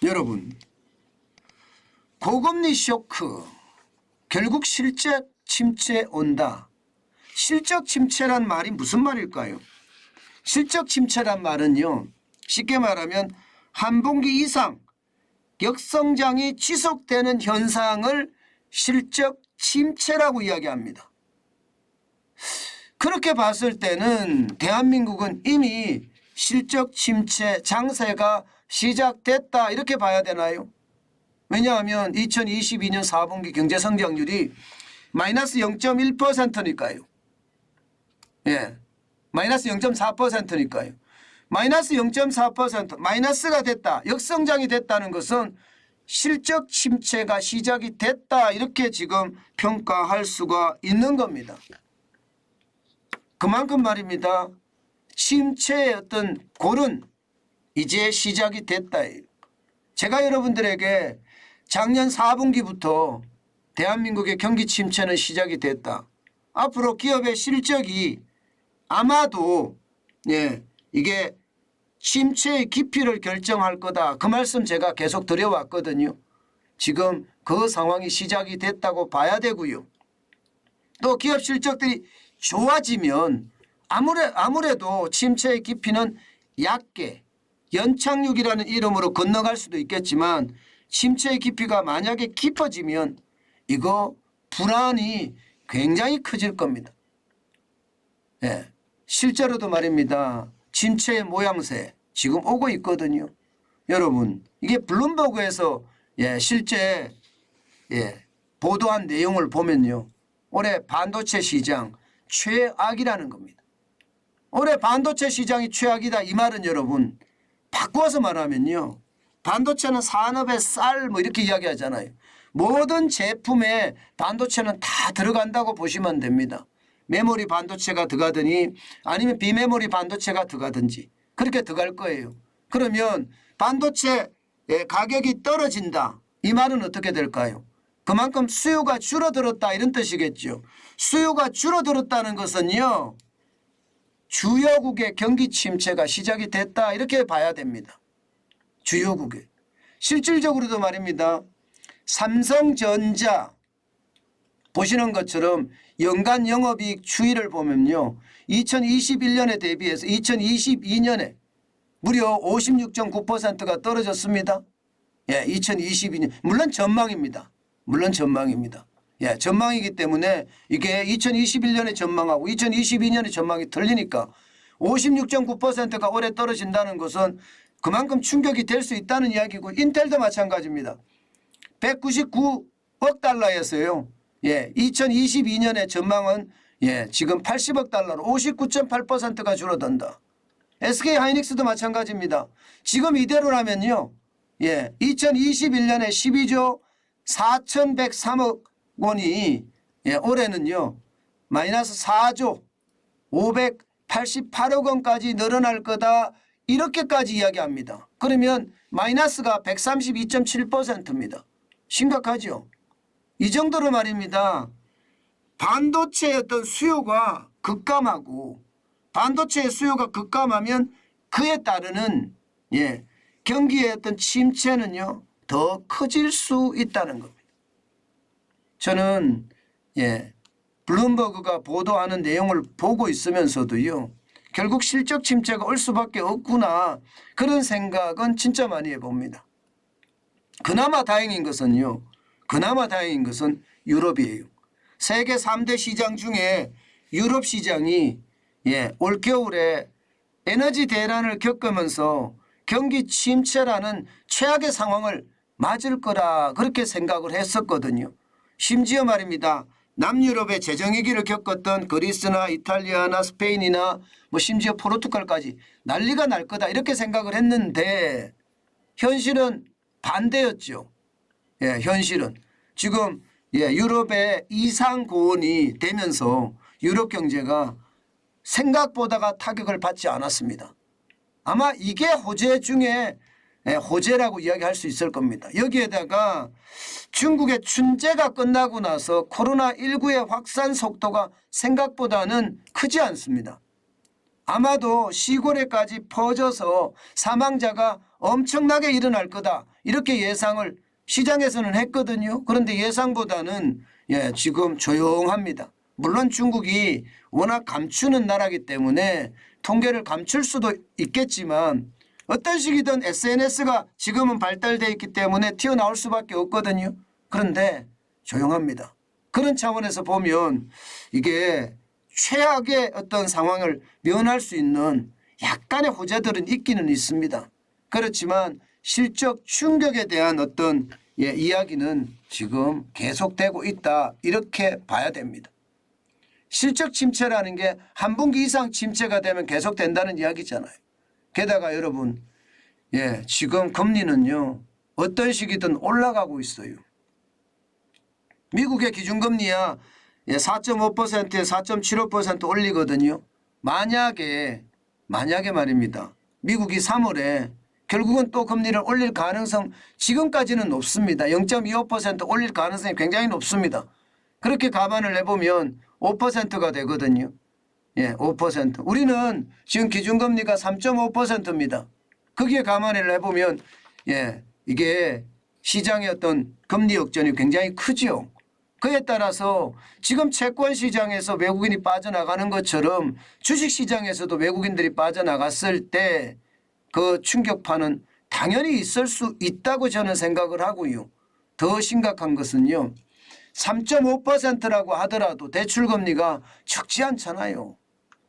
여러분, 고금리 쇼크, 결국 실적 침체 온다. 실적 침체란 말이 무슨 말일까요? 실적 침체란 말은요, 쉽게 말하면 한 분기 이상 역성장이 지속되는 현상을 실적 침체라고 이야기합니다. 그렇게 봤을 때는 대한민국은 이미 실적 침체 장세가 시작됐다 이렇게 봐야 되나요? 왜냐하면 2022년 4분기 경제성장률이 마이너스 0.1%니까요. 예, 마이너스 0.4%니까요. 마이너스 0.4% 마이너스가 됐다. 역성장이 됐다는 것은 실적 침체가 시작이 됐다 이렇게 지금 평가할 수가 있는 겁니다. 그만큼 말입니다. 침체의 어떤 골은 이제 시작이 됐다. 제가 여러분들에게 작년 4분기부터 대한민국의 경기 침체는 시작이 됐다. 앞으로 기업의 실적이 아마도 이게 침체의 깊이를 결정할 거다. 그 말씀 제가 계속 드려왔거든요. 지금 그 상황이 시작이 됐다고 봐야 되고요. 또 기업 실적들이 좋아지면 아무래도 침체의 깊이는 얕게 연착륙이라는 이름으로 건너갈 수도 있겠지만 침체의 깊이가 만약에 깊어지면 이거 불안이 굉장히 커질 겁니다. 예, 실제로도 말입니다. 침체의 모양새 지금 오고 있거든요. 여러분 이게 블룸버그에서 실제 보도한 내용을 보면요. 올해 반도체 시장 최악이라는 겁니다. 올해 반도체 시장이 최악이다 이 말은 여러분 바꿔서 말하면요. 반도체는 산업의 쌀 뭐 이렇게 이야기하잖아요. 모든 제품에 반도체는 다 들어간다고 보시면 됩니다. 메모리 반도체가 들어가더니 아니면 비메모리 반도체가 들어가든지 그렇게 들어갈 거예요. 그러면 반도체 가격이 떨어진다. 이 말은 어떻게 될까요? 그만큼 수요가 줄어들었다 이런 뜻이겠죠. 수요가 줄어들었다는 것은요. 주요국의 경기 침체가 시작이 됐다 이렇게 봐야 됩니다. 주요국에. 실질적으로도 말입니다. 삼성전자 보시는 것처럼 연간 영업이익 추이를 보면요. 2021년에 대비해서 2022년에 무려 56.9%가 떨어졌습니다. 2022년 물론 전망입니다. 전망이기 때문에 이게 2021년의 전망하고 2022년의 전망이 틀리니까 56.9%가 올해 떨어진다는 것은 그만큼 충격이 될 수 있다는 이야기고 인텔도 마찬가지입니다. 199억 달러였어요. 2022년의 전망은 지금 80억 달러로 59.8%가 줄어든다. SK하이닉스도 마찬가지입니다. 지금 이대로라면요. 2021년에 12조 4,103억 원이 올해는요. 마이너스 4조 588억 원까지 늘어날 거다. 이렇게까지 이야기합니다. 그러면 마이너스가 132.7%입니다. 심각하죠. 이 정도로 말입니다. 반도체의 어떤 수요가 급감하고 반도체의 수요가 급감하면 그에 따르는 경기의 어떤 침체는요. 더 커질 수 있다는 겁니다. 저는 블룸버그가 보도하는 내용을 보고 있으면서도요. 결국 실적 침체가 올 수밖에 없구나 그런 생각은 진짜 많이 해봅니다. 그나마 다행인 것은 유럽이에요. 세계 3대 시장 중에 유럽 시장이 올겨울에 에너지 대란을 겪으면서 경기 침체라는 최악의 상황을 맞을 거라 그렇게 생각을 했었거든요. 심지어 말입니다. 남유럽의 재정위기를 겪었던 그리스나 이탈리아나 스페인이나 뭐 심지어 포르투갈까지 난리가 날 거다 이렇게 생각을 했는데 현실은 반대였죠. 현실은 지금 유럽의 이상 고온이 되면서 유럽 경제가 생각보다가 타격을 받지 않았습니다. 아마 이게 호재 중에 호재라고 이야기할 수 있을 겁니다. 여기에다가 중국의 춘제가 끝나고 나서 코로나19의 확산 속도가 생각보다는 크지 않습니다. 아마도 시골에까지 퍼져서 사망자가 엄청나게 일어날 거다 이렇게 예상을 시장에서는 했거든요. 그런데 예상보다는 지금 조용합니다. 물론 중국이 워낙 감추는 나라이기 때문에 통계를 감출 수도 있겠지만 어떤 식이든 SNS가 지금은 발달되어 있기 때문에 튀어나올 수밖에 없거든요. 그런데 조용합니다. 그런 차원에서 보면 이게 최악의 어떤 상황을 면할 수 있는 약간의 호재들은 있기는 있습니다. 그렇지만 실적 충격에 대한 어떤 이야기는 지금 계속되고 있다 이렇게 봐야 됩니다. 실적 침체라는 게 한 분기 이상 침체가 되면 계속된다는 이야기잖아요. 게다가 여러분 지금 금리는요 어떤 식이든 올라가고 있어요. 미국의 기준금리야 4.5%에 4.75% 올리거든요. 만약에 말입니다. 미국이 3월에 결국은 또 금리를 올릴 가능성 지금까지는 높습니다. 0.25% 올릴 가능성이 굉장히 높습니다. 그렇게 감안을 해보면 5%가 되거든요. 5%. 우리는 지금 기준금리가 3.5%입니다. 거기에 감안을 해보면 이게 시장의 어떤 금리 역전이 굉장히 크죠. 그에 따라서 지금 채권 시장에서 외국인이 빠져나가는 것처럼 주식 시장에서도 외국인들이 빠져나갔을 때 그 충격파는 당연히 있을 수 있다고 저는 생각을 하고요. 더 심각한 것은요. 3.5%라고 하더라도 대출금리가 적지 않잖아요.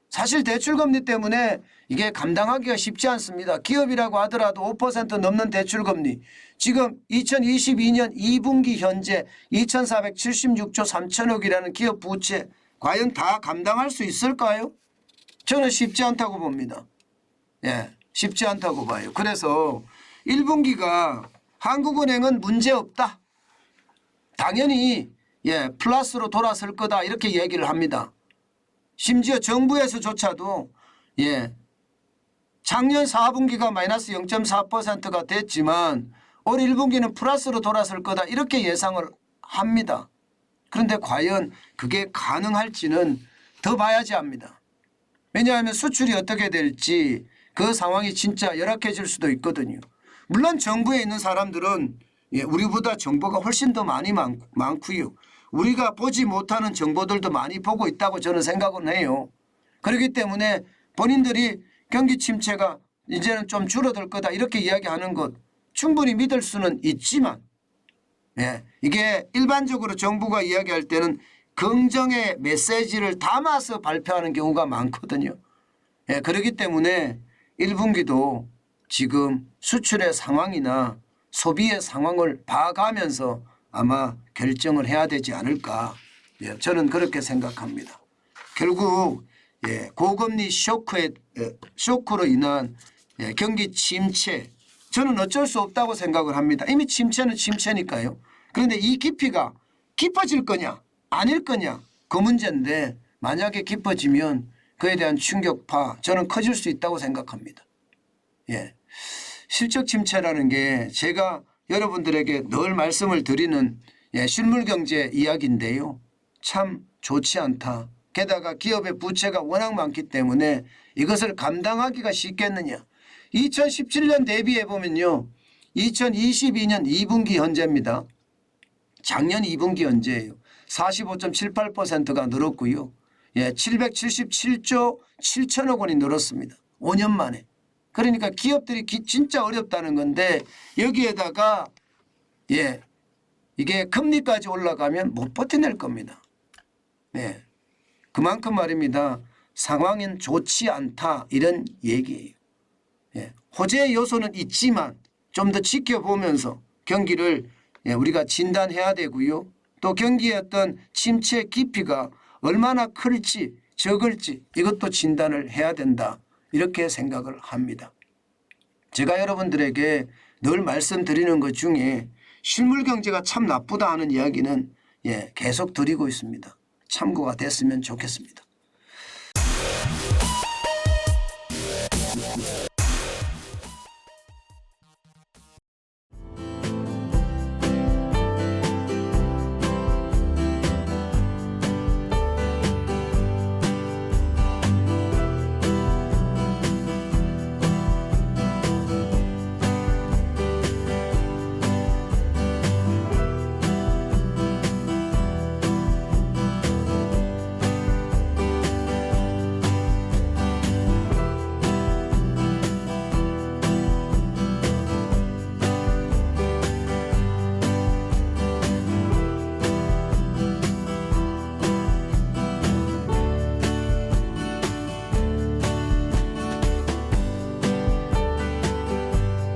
사실 대출금리 때문에 이게 감당하기가 쉽지 않습니다. 기업이라고 하더라도 5% 넘는 대출금리. 지금 2022년 2분기 현재 2,476조 3천억이라는 기업 부채 과연 다 감당할 수 있을까요? 저는 쉽지 않다고 봅니다. 쉽지 않다고 봐요. 그래서 1분기가 한국은행은 문제없다. 당연히 플러스로 돌아설 거다 이렇게 얘기를 합니다. 심지어 정부에서조차도 작년 4분기가 마이너스 0.4%가 됐지만 올 1분기는 플러스로 돌아설 거다 이렇게 예상을 합니다. 그런데 과연 그게 가능할지는 더 봐야지 합니다. 왜냐하면 수출이 어떻게 될지 그 상황이 진짜 열악해질 수도 있거든요. 물론 정부에 있는 사람들은 우리보다 정보가 훨씬 더 많고요. 우리가 보지 못하는 정보들도 많이 보고 있다고 저는 생각은 해요. 그렇기 때문에 본인들이 경기 침체가 이제는 좀 줄어들 거다 이렇게 이야기하는 것 충분히 믿을 수는 있지만 이게 일반적으로 정부가 이야기할 때는 긍정의 메시지를 담아서 발표하는 경우가 많거든요. 그렇기 때문에 1분기도 지금 수출의 상황이나 소비의 상황을 봐가면서 아마 결정을 해야 되지 않을까. 저는 그렇게 생각합니다. 결국 고금리 쇼크로 인한 경기 침체 저는 어쩔 수 없다고 생각을 합니다. 이미 침체는 침체니까요. 그런데 이 깊이가 깊어질 거냐 아닐 거냐 그 문제인데 만약에 깊어지면 그에 대한 충격파 저는 커질 수 있다고 생각합니다. 실적 침체라는 게 제가 여러분들에게 늘 말씀을 드리는 실물경제 이야기인데요. 참 좋지 않다. 게다가 기업의 부채가 워낙 많기 때문에 이것을 감당하기가 쉽겠느냐. 2017년 대비해 보면요. 2022년 2분기 현재입니다. 작년 2분기 현재예요. 45.78%가 늘었고요. 777조 7천억 원이 늘었습니다. 5년 만에. 그러니까 기업들이 진짜 어렵다는 건데 여기에다가 이게 금리까지 올라가면 못 버텨낼 겁니다. 그만큼 말입니다. 상황은 좋지 않다 이런 얘기예요. 호재의 요소는 있지만 좀 더 지켜보면서 경기를 우리가 진단해야 되고요. 또 경기의 어떤 침체 깊이가 얼마나 클지 적을지 이것도 진단을 해야 된다. 이렇게 생각을 합니다. 제가 여러분들에게 늘 말씀드리는 것 중에 실물경제가 참 나쁘다 하는 이야기는 계속 드리고 있습니다. 참고가 됐으면 좋겠습니다.